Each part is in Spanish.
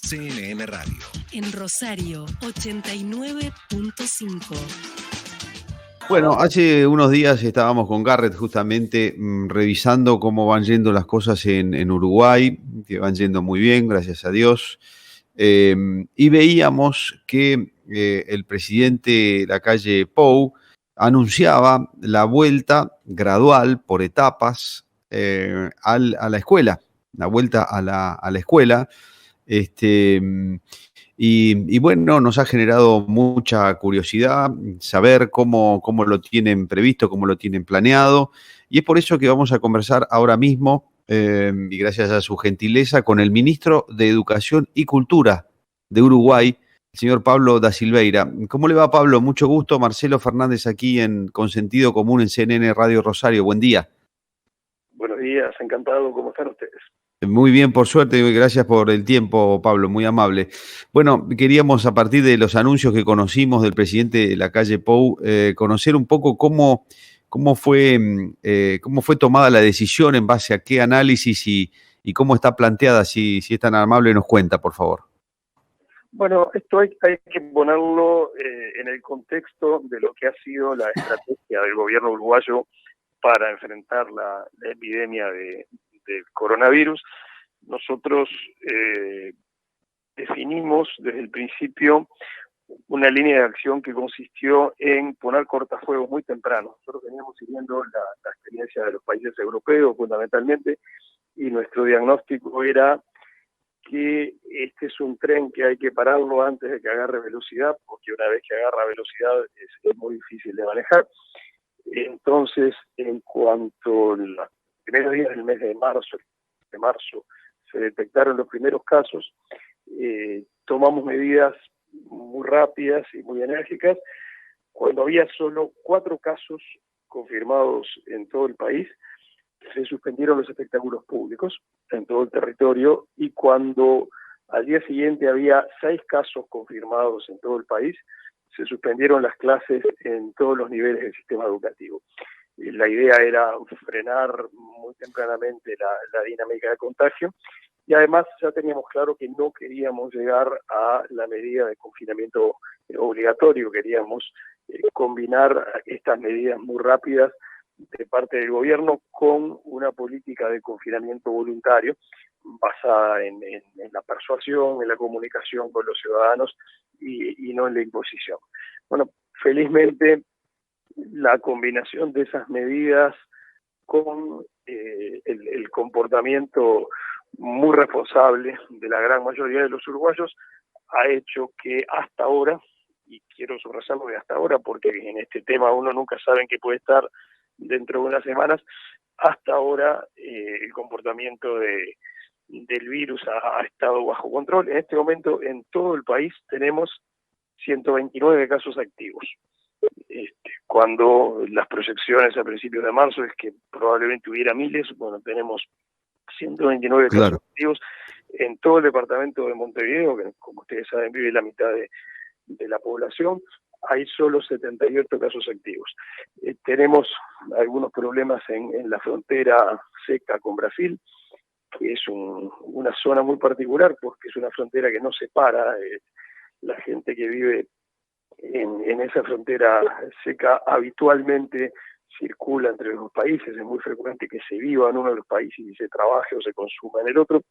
CNN Radio. En Rosario, 89.5. Bueno, hace unos días estábamos con Garrett justamente revisando cómo van yendo las cosas en Uruguay, que van yendo muy bien, gracias a Dios. Y veíamos que el presidente Lacalle Pou anunciaba la vuelta gradual, por etapas, a la escuela, la vuelta a la escuela. Y bueno, nos ha generado mucha curiosidad saber cómo lo tienen previsto, cómo lo tienen planeado. Y es por eso que vamos a conversar ahora mismo, y gracias a su gentileza, con el ministro de Educación y Cultura de Uruguay, el señor Pablo da Silveira. ¿Cómo le va, Pablo? Mucho gusto. Marcelo Fernández aquí con Sentido Común en CNN Radio Rosario. Buen día. Buenos días, encantado. ¿Cómo están ustedes? Muy bien, por suerte, gracias por el tiempo, Pablo, muy amable. Bueno, queríamos, a partir de los anuncios que conocimos del presidente Lacalle Pou, conocer un poco cómo fue tomada la decisión, en base a qué análisis y cómo está planteada, si es tan amable nos cuenta, por favor. Bueno, esto hay que ponerlo en el contexto de lo que ha sido la estrategia del gobierno uruguayo para enfrentar la epidemia del coronavirus. Nosotros definimos desde el principio una línea de acción que consistió en poner cortafuegos muy temprano. Nosotros veníamos siguiendo la experiencia de los países europeos fundamentalmente, y nuestro diagnóstico era que este es un tren que hay que pararlo antes de que agarre velocidad, porque una vez que agarra velocidad es muy difícil de manejar. Entonces, en cuanto los primeros días del mes de marzo se detectaron los primeros casos, tomamos medidas muy rápidas y muy enérgicas. Cuando había solo 4 casos confirmados en todo el país, se suspendieron los espectáculos públicos en todo el territorio, y cuando al día siguiente había 6 casos confirmados en todo el país, se suspendieron las clases en todos los niveles del sistema educativo. La idea era frenar muy tempranamente la dinámica de contagio, y además ya teníamos claro que no queríamos llegar a la medida de confinamiento obligatorio. Queríamos combinar estas medidas muy rápidas de parte del gobierno con una política de confinamiento voluntario basada en la persuasión, en la comunicación con los ciudadanos y no en la imposición. Bueno, felizmente la combinación de esas medidas con el comportamiento muy responsable de la gran mayoría de los uruguayos ha hecho que hasta ahora, y quiero subrayarlo de hasta ahora porque en este tema uno nunca sabe en qué puede estar dentro de unas semanas, hasta ahora el comportamiento del virus ha estado bajo control. En este momento en todo el país tenemos 129 casos activos. Cuando las proyecciones a principios de marzo es que probablemente hubiera miles, bueno, tenemos 129 Claro. casos activos en todo el departamento de Montevideo, que como ustedes saben vive la mitad de la población. Hay solo 78 casos activos. Tenemos algunos problemas en la frontera seca con Brasil, que es una zona muy particular porque es una frontera que no separa. La gente que vive en esa frontera seca habitualmente circula entre los dos países. Es muy frecuente que se viva en uno de los países y se trabaje o se consuma en el otro,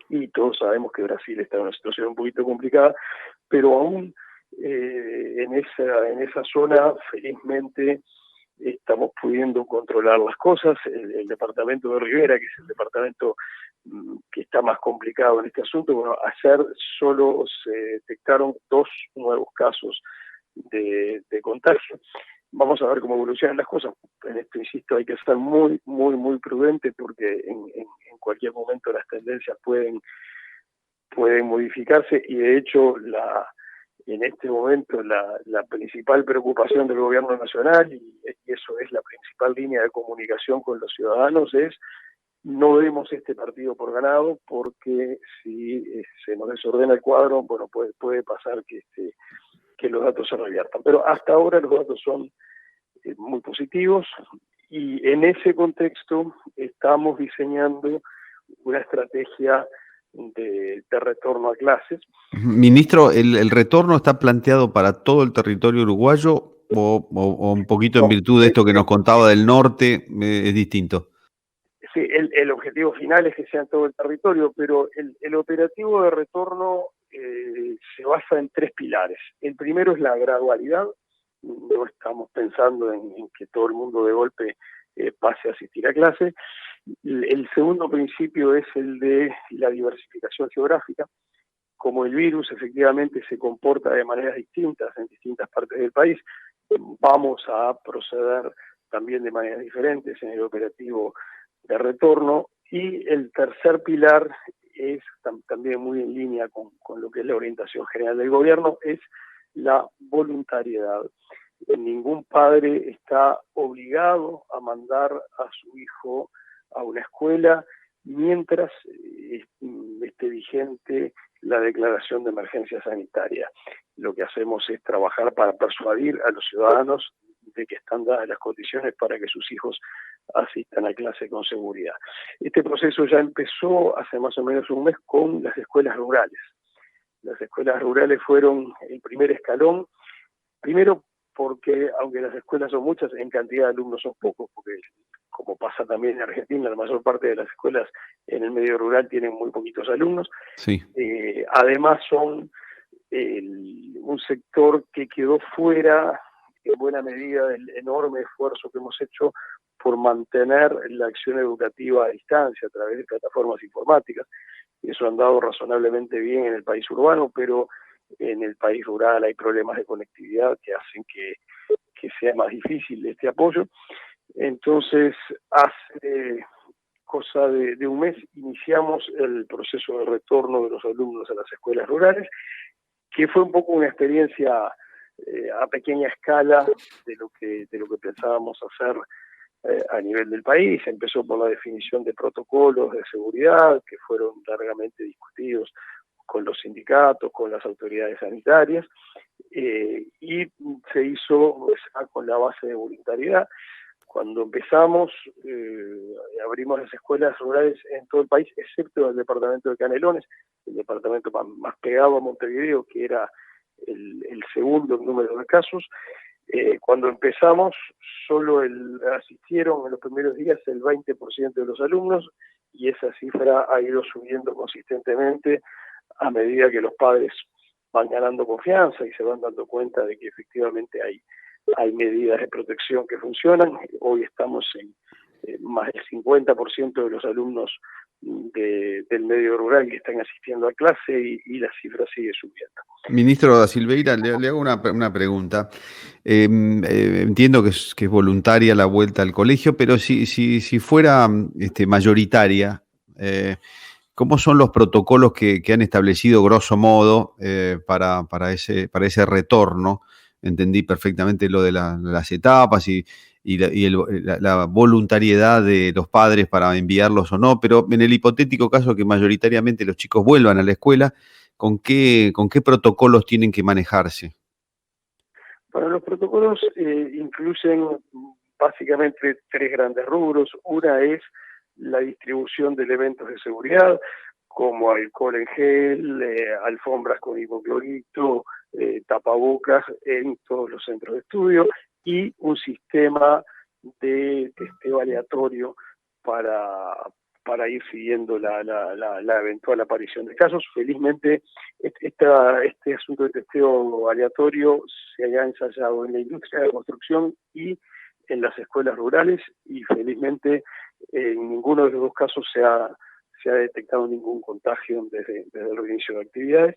y todos sabemos que Brasil está en una situación un poquito complicada, pero aún en esa zona felizmente estamos pudiendo controlar las cosas. El departamento de Rivera, que es el departamento que está más complicado en este asunto, bueno, ayer solo se detectaron 2 nuevos casos de contagio. Vamos a ver cómo evolucionan las cosas. En esto, insisto, hay que ser muy, muy, muy prudente porque en cualquier momento las tendencias pueden modificarse, y de hecho en este momento la principal preocupación del gobierno nacional, y eso es la principal línea de comunicación con los ciudadanos, es: no demos este partido por ganado, porque si se nos desordena el cuadro, bueno, puede pasar que los datos se reviertan. Pero hasta ahora los datos son muy positivos, y en ese contexto estamos diseñando una estrategia de retorno a clases. Ministro, ¿el retorno está planteado para todo el territorio uruguayo o un poquito en No, virtud de esto que nos contaba del norte es distinto? sí, el objetivo final es que sea en todo el territorio, pero el operativo de retorno se basa en 3 pilares. El primero es la gradualidad. No estamos pensando en que todo el mundo de golpe pase a asistir a clase. El segundo principio es el de la diversificación geográfica. Como el virus efectivamente se comporta de maneras distintas en distintas partes del país, vamos a proceder también de maneras diferentes en el operativo de retorno. Y el tercer pilar es también muy en línea con lo que es la orientación general del gobierno, es la voluntariedad. Ningún padre está obligado a mandar a su hijo a una escuela mientras esté vigente la declaración de emergencia sanitaria. Lo que hacemos es trabajar para persuadir a los ciudadanos de que están dadas las condiciones para que sus hijos asistan a clase con seguridad. Este proceso ya empezó hace más o menos un mes con las escuelas rurales. Las escuelas rurales fueron el primer escalón, primero porque aunque las escuelas son muchas, en cantidad de alumnos son pocos, porque como pasa también en Argentina, la mayor parte de las escuelas en el medio rural tienen muy poquitos alumnos. Sí. Además son un sector que quedó fuera en buena medida del enorme esfuerzo que hemos hecho por mantener la acción educativa a distancia a través de plataformas informáticas. Eso ha andado razonablemente bien en el país urbano, pero en el país rural hay problemas de conectividad que hacen que sea más difícil este apoyo. Entonces, hace cosa de un mes iniciamos el proceso de retorno de los alumnos a las escuelas rurales, que fue un poco una experiencia a pequeña escala de lo que pensábamos hacer a nivel del país. Empezó por la definición de protocolos de seguridad que fueron largamente discutidos con los sindicatos, con las autoridades sanitarias, y se hizo con la base de voluntariedad. Cuando empezamos, abrimos las escuelas rurales en todo el país, excepto en el departamento de Canelones, el departamento más pegado a Montevideo, que era el segundo en número de casos. Cuando empezamos, solo asistieron en los primeros días el 20% de los alumnos, y esa cifra ha ido subiendo consistentemente a medida que los padres van ganando confianza y se van dando cuenta de que efectivamente hay medidas de protección que funcionan. Hoy estamos en más del 50% de los alumnos del medio rural que están asistiendo a clase y la cifra sigue subiendo. Ministro da Silveira, le hago una pregunta. Entiendo que es voluntaria la vuelta al colegio, pero si fuera mayoritaria, ¿cómo son los protocolos que han establecido grosso modo para ese retorno? Entendí perfectamente lo de las etapas y la voluntariedad de los padres para enviarlos o no, pero en el hipotético caso que mayoritariamente los chicos vuelvan a la escuela, ¿con qué protocolos tienen que manejarse? Bueno, los protocolos incluyen básicamente 3 grandes rubros. Una es la distribución de elementos de seguridad, como alcohol en gel, alfombras con hipoclorito, tapabocas en todos los centros de estudio, y un sistema de testeo aleatorio para ir siguiendo la eventual aparición de casos. Felizmente, este asunto de testeo aleatorio se ha ensayado en la industria de construcción y en las escuelas rurales, y felizmente en ninguno de los 2 casos se ha detectado ningún contagio desde el reinicio de actividades.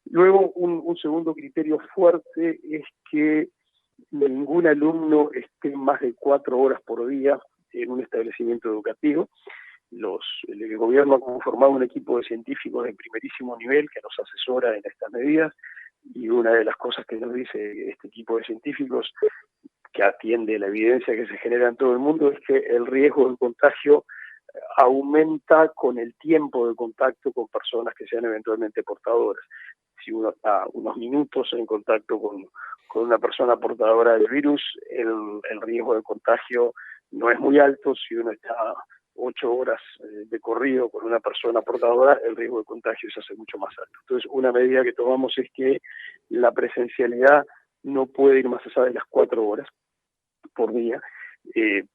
Luego, un segundo criterio fuerte es que ningún alumno esté más de 4 horas por día en un establecimiento educativo. El gobierno ha conformado un equipo de científicos de primerísimo nivel que nos asesora en estas medidas, y una de las cosas que nos dice este equipo de científicos, que atiende la evidencia que se genera en todo el mundo, es que el riesgo de contagio aumenta con el tiempo de contacto con personas que sean eventualmente portadoras. Si uno está unos minutos en contacto con una persona portadora del virus, el riesgo de contagio no es muy alto. Si uno está 8 horas de corrido con una persona portadora, el riesgo de contagio se hace mucho más alto. Entonces, una medida que tomamos es que la presencialidad no puede ir más allá de las 4 horas por día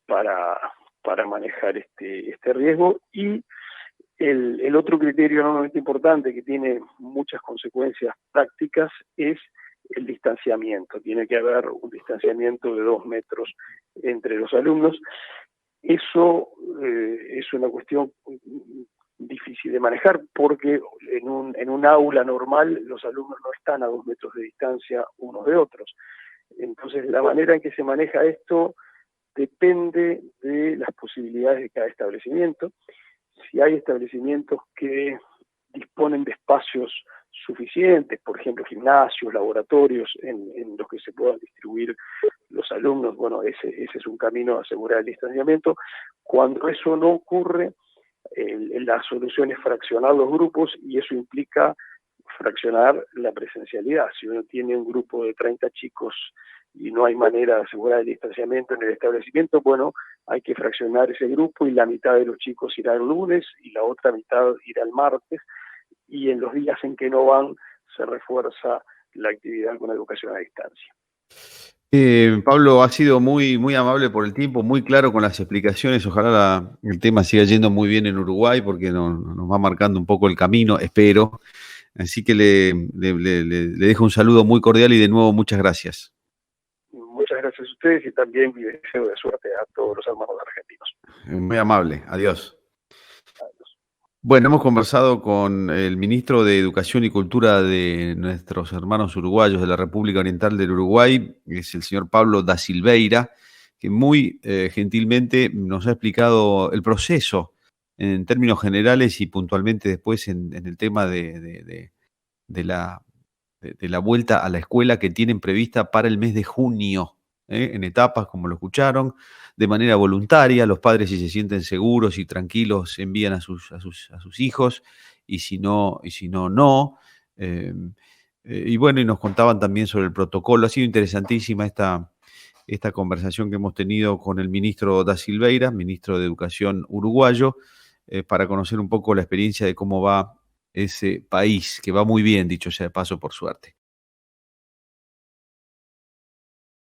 para manejar este riesgo. Y el otro criterio enormemente importante que tiene muchas consecuencias prácticas es el distanciamiento. Tiene que haber un distanciamiento de 2 metros entre los alumnos. Eso es una cuestión difícil de manejar porque en un aula normal los alumnos no están a 2 metros de distancia unos de otros. Entonces, la manera en que se maneja esto depende de las posibilidades de cada establecimiento. Si hay establecimientos que disponen de espacios suficientes, por ejemplo, gimnasios, laboratorios, en los que se puedan distribuir los alumnos, bueno, ese es un camino a asegurar el distanciamiento. Cuando eso no ocurre, la solución es fraccionar los grupos, y eso implica fraccionar la presencialidad. Si uno tiene un grupo de 30 chicos y no hay manera de asegurar el distanciamiento en el establecimiento, bueno, hay que fraccionar ese grupo y la mitad de los chicos irá el lunes y la otra mitad irá el martes, y en los días en que no van se refuerza la actividad con educación a distancia. Pablo, ha sido muy, muy amable por el tiempo, muy claro con las explicaciones. Ojalá el tema siga yendo muy bien en Uruguay porque nos va marcando un poco el camino, espero. Así que le dejo un saludo muy cordial y de nuevo muchas gracias. Muchas gracias a ustedes y también mi deseo de suerte a todos los hermanos argentinos. Muy amable, adiós. Bueno, hemos conversado con el ministro de Educación y Cultura de nuestros hermanos uruguayos de la República Oriental del Uruguay, que es el señor Pablo da Silveira, que muy gentilmente nos ha explicado el proceso en términos generales y puntualmente después en el tema de la vuelta a la escuela que tienen prevista para el mes de junio, en etapas, como lo escucharon, de manera voluntaria. Los padres, si se sienten seguros y tranquilos, envían a sus hijos, y si no, no. Y bueno, y nos contaban también sobre el protocolo. Ha sido interesantísima esta conversación que hemos tenido con el ministro da Silveira, ministro de Educación uruguayo, para conocer un poco la experiencia de cómo va ese país, que va muy bien, dicho sea de paso, por suerte.